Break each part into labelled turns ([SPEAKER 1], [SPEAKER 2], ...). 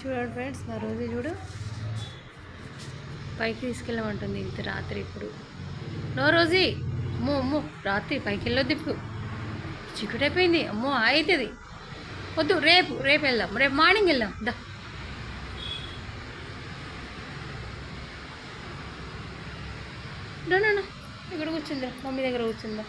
[SPEAKER 1] చూడండి ఫ్రెండ్స్, మా రోజు చూడు పైకి తీసుకెళ్ళమంటుంది ఇంత రాత్రి. ఇప్పుడు నో రోజీ, అమ్మో అమ్మో రాత్రి పైకి వెళ్ళొద్దు, ఇప్పుడు చీకటి అయిపోయింది, అమ్మో అవుతుంది, వద్దు, రేపు రేపు వెళ్దాం, రేపు మార్నింగ్ వెళ్దాం దా. నా ఇక్కడ కూర్చుందా, మమ్మీ దగ్గర కూర్చుందా.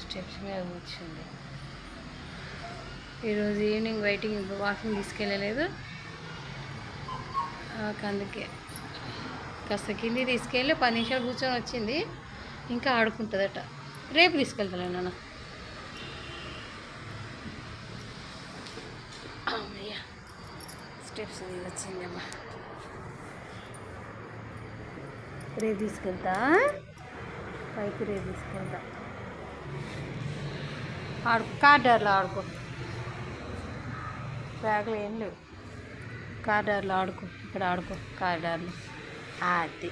[SPEAKER 1] స్టెప్స్ మీద కూర్చుంది. ఈరోజు ఈవినింగ్ బయటికి వాకింగ్ తీసుకెళ్ళలేదు, అందుకే కాస్త కింది తీసుకెళ్ళి 10 నిమిషాలు కూర్చొని వచ్చింది. ఇంకా ఆడుకుంటుందట, రేపు తీసుకెళ్తాను నాన్న. అమ్మయ్య, స్టెప్స్ వచ్చిందమ్మా, రేపు తీసుకెళ్తా పైకి, రేపు తీసుకెళ్తా. కార్డార్లో ఆడుకో, బ్యాగ్లో ఏం లేవు, కార్డార్లో ఆడుకో, ఇక్కడ ఆడుకో కార్డార్లో. అది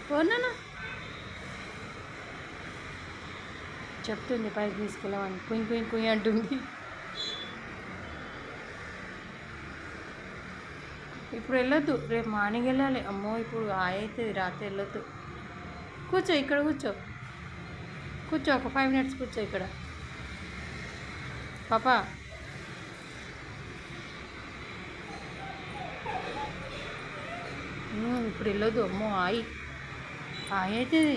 [SPEAKER 1] పోనా చెప్తుంది పైకి తీసుకెళ్ళమని, కుయ్యి కుయ్యి కుయ్యి అంటుంది. ఇప్పుడు వెళ్ళొద్దు, రేపు మార్నింగ్ వెళ్ళాలి. అమ్మో ఇప్పుడు అవుతుంది, రాత్రి వెళ్ళొద్దు. కూర్చో ఇక్కడ, కూర్చో కూర్చో, ఒక 5 మినిట్స్ కూర్చో ఇక్కడ పాపా. ఇప్పుడు వెళ్ళొద్దు, అమ్మో అవుతుంది.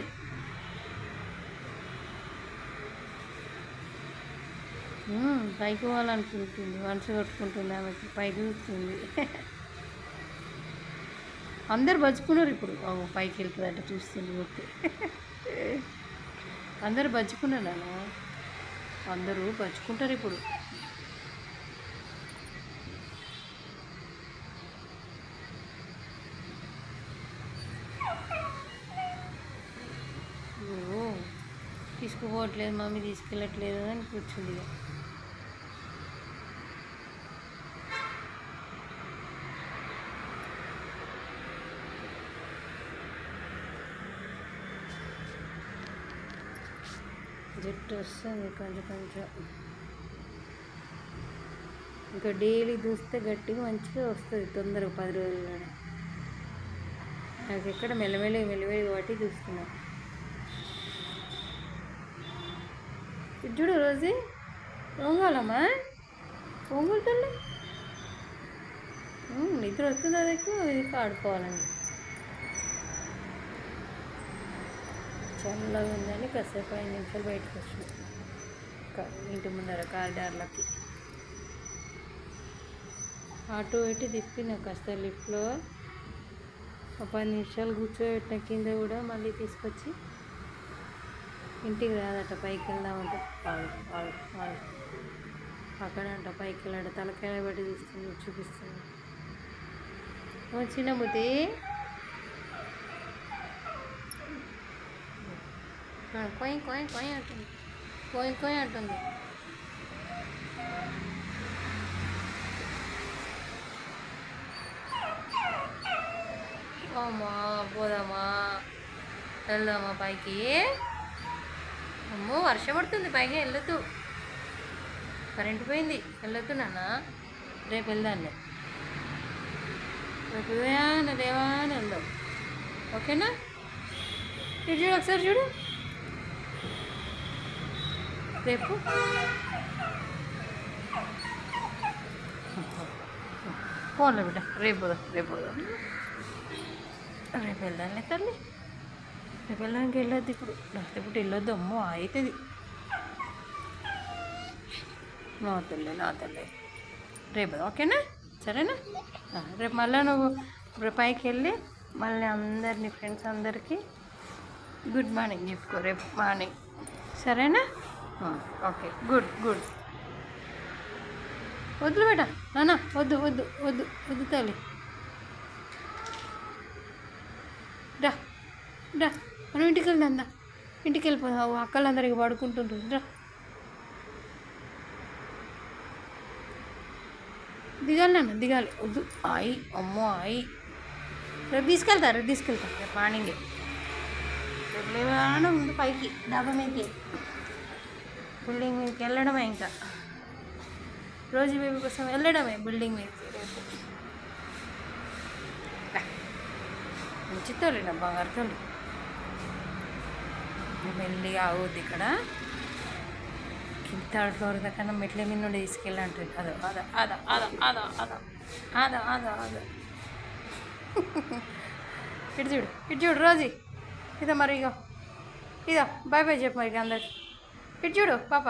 [SPEAKER 1] పైకి పోవాలనుకుంటుంది, మనసు కొట్టుకుంటుంది, ఆమెకి పైకి చూస్తుంది. అందరు బజ్జుకున్నారు ఇప్పుడు, పైకి వెళ్తుందంట చూస్తుంది ఊరికే. అందరు బజ్జుకున్నారు, అందరూ బజ్జుకుంటారు ఇప్పుడు. తీసుకుపోవట్లేదు మమ్మీ, తీసుకెళ్ళట్లేదు అని కూర్చుంది. జుట్టు వస్తుంది కొంచెం కొంచెం, ఇంకా డైలీ చూస్తే గట్టిగా మంచిగా వస్తుంది తొందరగా, 10 రోజుల్లోనే. నాకు ఎక్కడ మెల్లమెల్లి వాటి చూస్తున్నాను. చూడు రోజీ, పొంగాలమ్మా, పొంగుతుంది, నిద్ర వస్తుంది, అది ఎక్కువ ఇది ఆడుకోవాలండి. చల్లగా ఉందని కాసేపు 5 నిమిషాలు బయటకు వచ్చినాం, ఇంటి ముందర కారిడార్లకి. అటు ఇటు తిప్పిన కాస్త లిఫ్ట్లో, ఒక 10 నిమిషాలు కూర్చోబెట్టిన కింద కూడా, మళ్ళీ తీసుకొచ్చి ఇంటికి రాదట, పైకి వెళ్దామంటే అక్కడంట పైకి వెళ్ళాడ, తలకాయ బట్టి చూపిస్తుంది. చిన్న బుద్ధి కొయ్ కొయ్ కొయ్ అంటుంది, కొయ్ కొయ్ అంటుంది. అమ్మా పోదామా, వెళ్దామా పైకి. అమ్మో వర్షం పడుతుంది, పైకి వెళ్ళొద్దు, కరెంట్ పోయింది, వెళ్ళొద్దు నాన్న, రేపు వెళ్దాంలే, రేపు దేవాన్ని వెళ్దాం, ఓకేనా. ఇటు చూడు ఒకసారి, చూడు రేపు. పోన్లే బిడ్డ, రేపు పోదాం, రేపు వెళ్దాంలే తల్లి, రేపు వెళ్ళడానికి వెళ్ళొద్దు, ఇప్పుడు రాత్రిపూట వెళ్ళొద్దు, అమ్మో అవుతుంది. నా తల్లి రేపు, ఓకేనా, సరేనా. రేపు మళ్ళీ నువ్వు పైకి వెళ్ళి మళ్ళీ అందరినీ, ఫ్రెండ్స్ అందరికీ గుడ్ మార్నింగ్ చెప్పుకో రేపు మార్నింగ్, సరేనా. Okay, good. వద్దు బేట, నాన్న వద్దు వద్దు వద్దు వద్దు తల్లి, రా మనం ఇంటికి వెళ్దాం, ఇంటికి వెళ్ళిపోదాం, అక్కలందరికి పడుకుంటుండ్రు, దిగాలి నాన్న దిగాలి వద్దు ఆయి అమ్మో ఆయి రేపు తీసుకెళ్తా రేపు మార్నింగే రేపు లేవగానే ముందు పైకి డాబా మీదకి బిల్డింగ్ మీదకి వెళ్ళడమే ఇంకా రోజు బేబీ కోసం వెళ్ళడమే బిల్డింగ్ మీదకి రేపు మంచి తోలి నా బంగారు తోలి మెల్లిగా అవుద్ది ఇక్కడ కింద థర్డ్ ఫ్లోర్ దాకా మెట్ల మీద నుండి తీసుకెళ్ళంటుంది అదో అదో అదో అదో అదో అదో అదో అదో అదో ఇటు చూడు రోజీ ఇదో మరి ఇగో బాయ్ బాయ్ చెప్పు మరి అందరికి ఇటు చూడు పాప